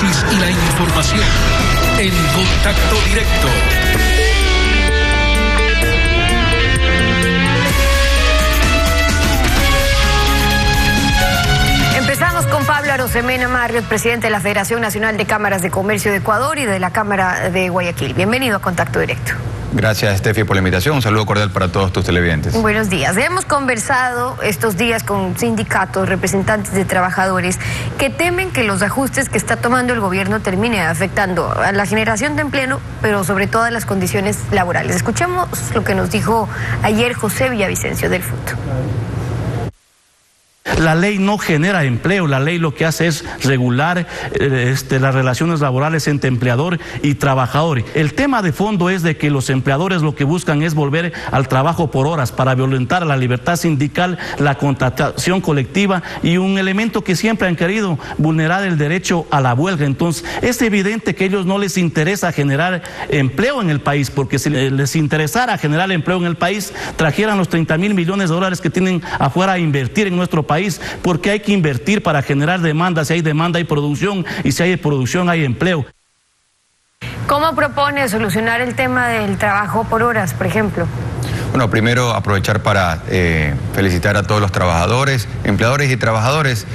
Y la información en Contacto Directo. Empezamos con Pablo Arosemena Marriott, presidente de la Federación Nacional de Cámaras de Comercio de Ecuador y de la Cámara de Guayaquil. Bienvenido a Contacto Directo. Gracias, Estefi, por la invitación. Un saludo cordial para todos tus televidentes. Buenos días. Hemos conversado estos días con sindicatos, representantes de trabajadores, que temen que los ajustes que está tomando el gobierno termine afectando a la generación de empleo, pero sobre todo a las condiciones laborales. Escuchemos lo que nos dijo ayer José Villavicencio del FUT. La ley no genera empleo, la ley lo que hace es regular las relaciones laborales entre empleador y trabajador. El tema de fondo es de que los empleadores lo que buscan es volver al trabajo por horas para violentar la libertad sindical, la contratación colectiva y un elemento que siempre han querido, vulnerar el derecho a la huelga. Entonces, es evidente que a ellos no les interesa generar empleo en el país, porque si les interesara generar empleo en el país, trajeran los 30.000 millones de dólares que tienen afuera a invertir en nuestro país, porque hay que invertir para generar demanda. Si hay demanda hay producción, y si hay producción hay empleo. ¿Cómo propone solucionar el tema del trabajo por horas, por ejemplo? Bueno, primero aprovechar para felicitar a todos los trabajadores, empleadores y trabajadores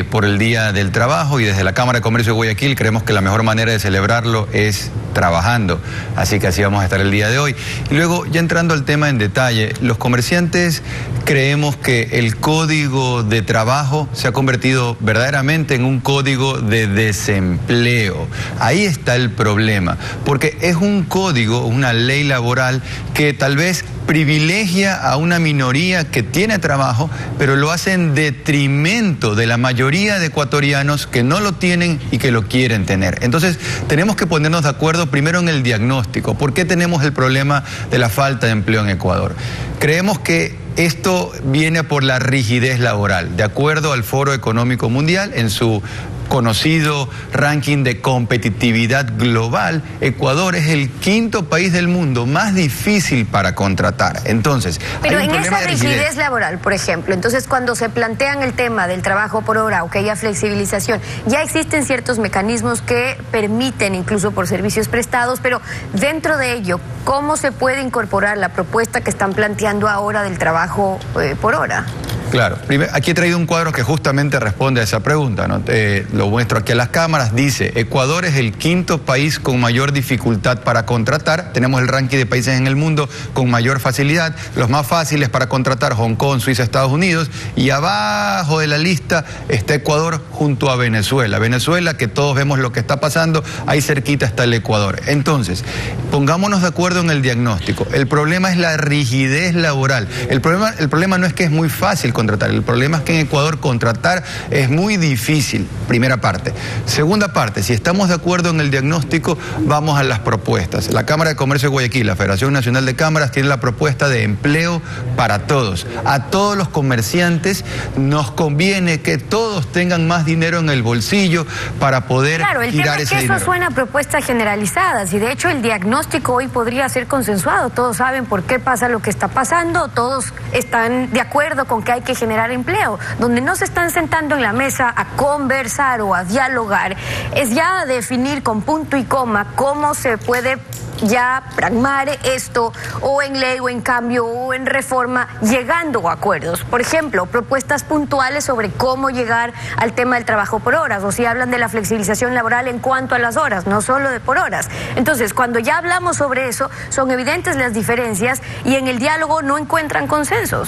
por el Día del Trabajo, y desde la Cámara de Comercio de Guayaquil creemos que la mejor manera de celebrarlo es trabajando, así que así vamos a estar el día de hoy. Y luego, ya entrando al tema en detalle, los comerciantes creemos que el código de trabajo se ha convertido verdaderamente en un código de desempleo. Ahí está el problema, porque es un código, una ley laboral que tal vez privilegia a una minoría que tiene trabajo, pero lo hace en detrimento de la mayoría de ecuatorianos que no lo tienen y que lo quieren tener. Entonces, tenemos que ponernos de acuerdo primero en el diagnóstico. ¿Por qué tenemos el problema de la falta de empleo en Ecuador? Creemos que esto viene por la rigidez laboral. De acuerdo al Foro Económico Mundial, en su conocido ranking de competitividad global, Ecuador es el quinto país del mundo más difícil para contratar. Entonces, pero en esa rigidez laboral, por ejemplo, entonces cuando se plantean el tema del trabajo por hora o que haya flexibilización, ya existen ciertos mecanismos que permiten, incluso por servicios prestados, pero dentro de ello, ¿cómo se puede incorporar la propuesta que están planteando ahora del trabajo por hora? Claro, aquí he traído un cuadro que justamente responde a esa pregunta, ¿no? Lo muestro aquí a las cámaras. Dice: Ecuador es el quinto país con mayor dificultad para contratar. Tenemos el ranking de países en el mundo con mayor facilidad. Los más fáciles para contratar: Hong Kong, Suiza, Estados Unidos. Y abajo de la lista está Ecuador junto a Venezuela. Venezuela, que todos vemos lo que está pasando, ahí cerquita está el Ecuador. Entonces, pongámonos de acuerdo en el diagnóstico. El problema es la rigidez laboral. El problema no es que es muy fácil contratar. El problema es que en Ecuador contratar es muy difícil, primera parte. Segunda parte, si estamos de acuerdo en el diagnóstico, vamos a las propuestas. La Cámara de Comercio de Guayaquil, la Federación Nacional de Cámaras, tiene la propuesta de empleo para todos. A todos los comerciantes nos conviene que todos tengan más dinero en el bolsillo para poder girar ese dinero. Claro, el tema es que eso suena a propuestas generalizadas, y de hecho el diagnóstico hoy podría ser consensuado. Todos saben por qué pasa lo que está pasando, todos están de acuerdo con que hay que generar empleo. Donde no se están sentando en la mesa a conversar o a dialogar es ya a definir con punto y coma cómo se puede ya pragmar esto, o en ley o en cambio o en reforma, llegando a acuerdos. Por ejemplo, propuestas puntuales sobre cómo llegar al tema del trabajo por horas, o si hablan de la flexibilización laboral en cuanto a las horas, no solo de por horas. Entonces, cuando ya hablamos sobre eso, son evidentes las diferencias y en el diálogo no encuentran consensos.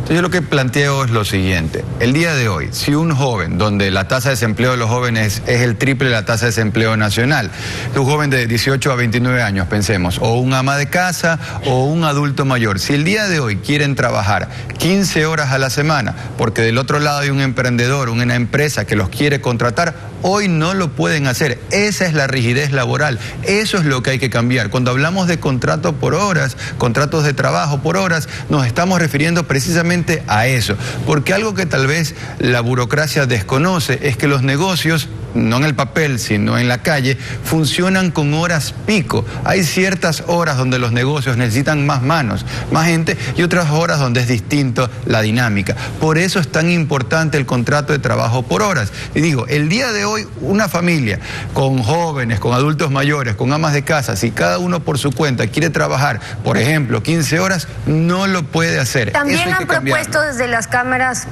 Yo lo que planteo es lo siguiente: el día de hoy, si un joven, donde la tasa de desempleo de los jóvenes es el triple de la tasa de desempleo nacional, un joven de 18 a 29 años, pensemos, o un ama de casa o un adulto mayor, si el día de hoy quieren trabajar 15 horas a la semana, porque del otro lado hay un emprendedor, una empresa que los quiere contratar, hoy no lo pueden hacer. Esa es la rigidez laboral, eso es lo que hay que cambiar. Cuando hablamos de contrato por horas, contratos de trabajo por horas, nos estamos refiriendo precisamente a eso, porque algo que tal vez la burocracia desconoce es que los negocios no en el papel, sino en la calle, funcionan con horas pico. Hay ciertas horas donde los negocios necesitan más manos, más gente, y otras horas donde es distinto la dinámica. Por eso es tan importante el contrato de trabajo por horas. Y digo, el día de hoy, una familia con jóvenes, con adultos mayores, con amas de casa, si cada uno por su cuenta quiere trabajar, por ejemplo, 15 horas, no lo puede hacer. También han propuesto desde las cámaras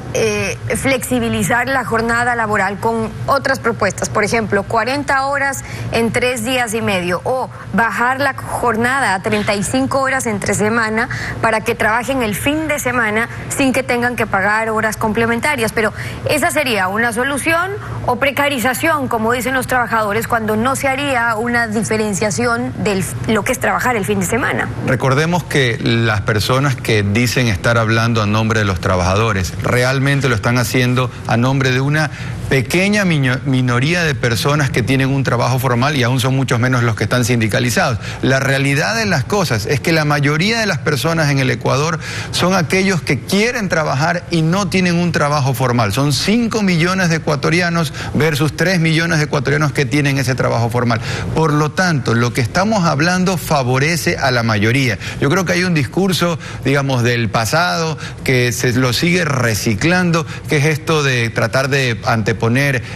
flexibilizar la jornada laboral con otras propuestas, por ejemplo, 40 horas en 3 días y medio, o bajar la jornada a 35 horas entre semana para que trabajen el fin de semana sin que tengan que pagar horas complementarias. Pero esa sería una solución, o precarización, como dicen los trabajadores, cuando no se haría una diferenciación de lo que es trabajar el fin de semana. Recordemos que las personas que dicen estar hablando a nombre de los trabajadores realmente lo están haciendo a nombre de una pequeña minoría de personas que tienen un trabajo formal, y aún son muchos menos los que están sindicalizados. La realidad de las cosas es que la mayoría de las personas en el Ecuador son aquellos que quieren trabajar y no tienen un trabajo formal. Son 5 millones de ecuatorianos versus 3 millones de ecuatorianos que tienen ese trabajo formal. Por lo tanto, lo que estamos hablando favorece a la mayoría. Yo creo que hay un discurso, digamos, del pasado que se lo sigue reciclando, que es esto de tratar de anteponer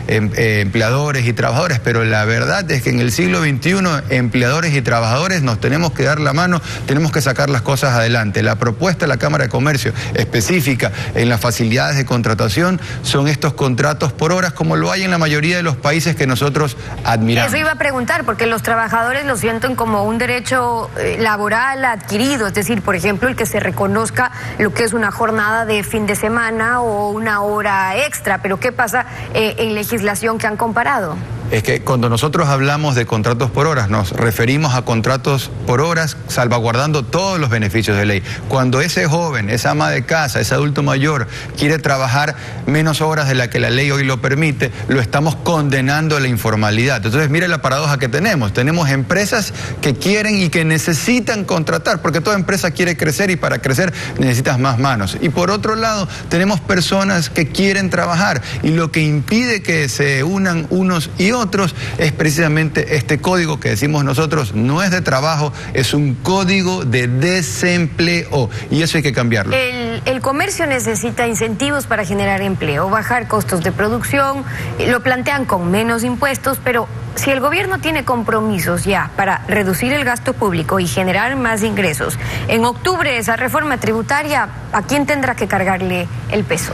empleadores y trabajadores, pero la verdad es que en el siglo XXI, empleadores y trabajadores nos tenemos que dar la mano, tenemos que sacar las cosas adelante. La propuesta de la Cámara de Comercio específica en las facilidades de contratación son estos contratos por horas, como lo hay en la mayoría de los países que nosotros admiramos. Eso iba a preguntar, porque los trabajadores lo sienten como un derecho laboral adquirido, es decir, por ejemplo, el que se reconozca lo que es una jornada de fin de semana o una hora extra, pero ¿qué pasa en legislación que han comparado? Es que cuando nosotros hablamos de contratos por horas, nos referimos a contratos por horas salvaguardando todos los beneficios de ley. Cuando ese joven, esa ama de casa, ese adulto mayor quiere trabajar menos horas de la que la ley hoy lo permite, lo estamos condenando a la informalidad. Entonces, mire la paradoja que tenemos. Tenemos empresas que quieren y que necesitan contratar, porque toda empresa quiere crecer, y para crecer necesitas más manos. Y por otro lado, tenemos personas que quieren trabajar, y lo que impide que se unan unos y otros es precisamente este código que decimos nosotros, no es de trabajo, es un código de desempleo, y eso hay que cambiarlo. El comercio necesita incentivos para generar empleo, bajar costos de producción, lo plantean con menos impuestos, pero si el gobierno tiene compromisos ya para reducir el gasto público y generar más ingresos, en octubre esa reforma tributaria, ¿a quién tendrá que cargarle el peso?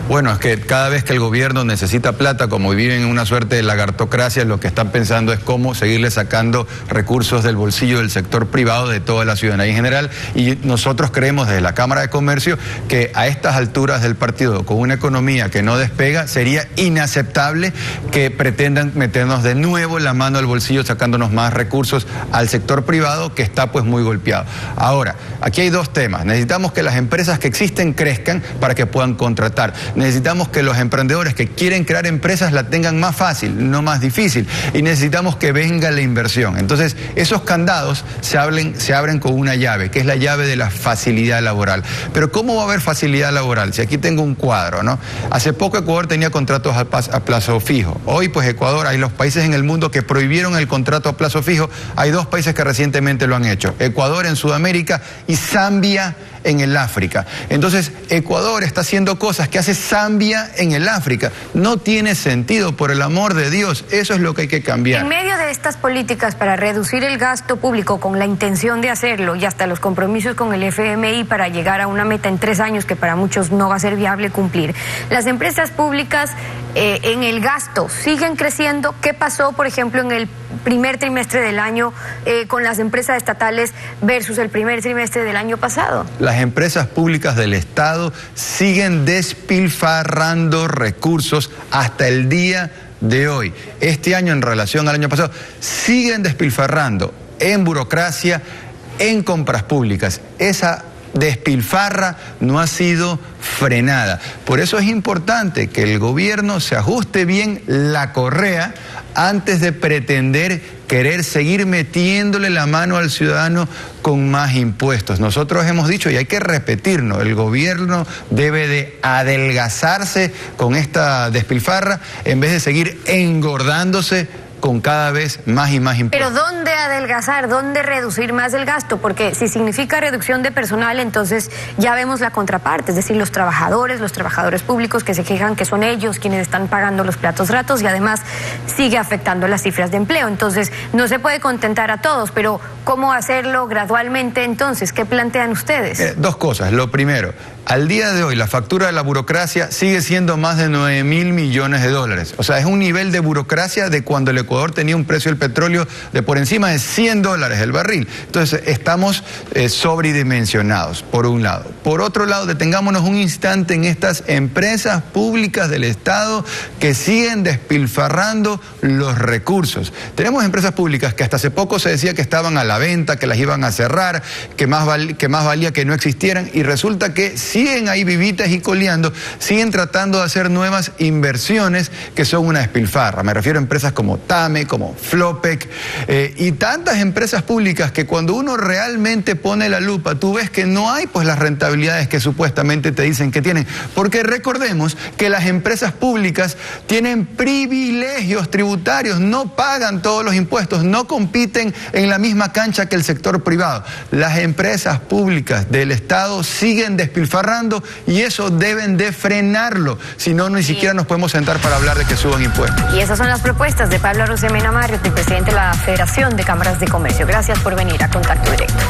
Bueno, es que cada vez que el gobierno necesita plata, como viven en una suerte de lagartocracia, lo que están pensando es cómo seguirle sacando recursos del bolsillo del sector privado, de toda la ciudadanía en general. Y nosotros creemos desde la Cámara de Comercio que a estas alturas del partido, con una economía que no despega, sería inaceptable que pretendan meternos de nuevo la mano al bolsillo sacándonos más recursos al sector privado, que está pues muy golpeado. Ahora, aquí hay dos temas. Necesitamos que las empresas que existen crezcan para que puedan contratar. Necesitamos que los emprendedores que quieren crear empresas la tengan más fácil, no más difícil. Y necesitamos que venga la inversión. Entonces, esos candados se abren con una llave, que es la llave de la facilidad laboral. Pero ¿cómo va a haber facilidad laboral? Si aquí tengo un cuadro, ¿no? Hace poco Ecuador tenía contratos a plazo fijo. Hoy, pues Ecuador, hay los países en el mundo que prohibieron el contrato a plazo fijo. Hay 2 países que recientemente lo han hecho. Ecuador en Sudamérica y Zambia en el África. Entonces, Ecuador está haciendo cosas que hace Zambia en el África. No tiene sentido, por el amor de Dios. Eso es lo que hay que cambiar. En medio de estas políticas para reducir el gasto público, con la intención de hacerlo, y hasta los compromisos con el FMI para llegar a una meta en 3 años que para muchos no va a ser viable cumplir, las empresas públicas en el gasto siguen creciendo. ¿Qué pasó, por ejemplo, en el primer trimestre del año con las empresas estatales versus el primer trimestre del año pasado? Las empresas públicas del Estado siguen despilfarrando recursos hasta el día de hoy. Este año, en relación al año pasado, siguen despilfarrando en burocracia, en compras públicas. Esa despilfarra no ha sido frenada. Por eso es importante que el gobierno se ajuste bien la correa antes de pretender querer seguir metiéndole la mano al ciudadano con más impuestos. Nosotros hemos dicho, y hay que repetirnos, el gobierno debe de adelgazarse con esta despilfarra en vez de seguir engordándose con cada vez más y más impuestos. Pero ¿dónde adelgazar? ¿Dónde reducir más el gasto? Porque si significa reducción de personal, entonces ya vemos la contraparte, es decir, los trabajadores públicos que se quejan que son ellos quienes están pagando los platos rotos y además sigue afectando las cifras de empleo. Entonces, no se puede contentar a todos, pero ¿cómo hacerlo gradualmente entonces? ¿Qué plantean ustedes? Dos cosas. Lo primero, al día de hoy la factura de la burocracia sigue siendo más de 9.000 millones de dólares. O sea, es un nivel de burocracia de cuando el Ecuador tenía un precio del petróleo de por encima de $100 el barril. Entonces, estamos sobredimensionados, por un lado. Por otro lado, detengámonos un instante en estas empresas públicas del Estado que siguen despilfarrando los recursos. Tenemos empresas públicas que hasta hace poco se decía que estaban a la venta, que las iban a cerrar, que más valía que no existieran, y resulta que siguen ahí vivitas y coleando, siguen tratando de hacer nuevas inversiones que son una despilfarra. Me refiero a empresas como TAME, como Flopec, y tantas empresas públicas que cuando uno realmente pone la lupa, tú ves que no hay pues las rentabilidades que supuestamente te dicen que tienen. Porque recordemos que las empresas públicas tienen privilegios tributarios, no pagan todos los impuestos, no compiten en la misma cancha que el sector privado. Las empresas públicas del Estado siguen despilfarrando y eso deben de frenarlo. Si no, ni siquiera nos podemos sentar para hablar de que suban impuestos. Y esas son las propuestas de Pablo Arosemena Marriott, el presidente de la Federación de Cámaras de Comercio. Gracias por venir a Contacto Directo.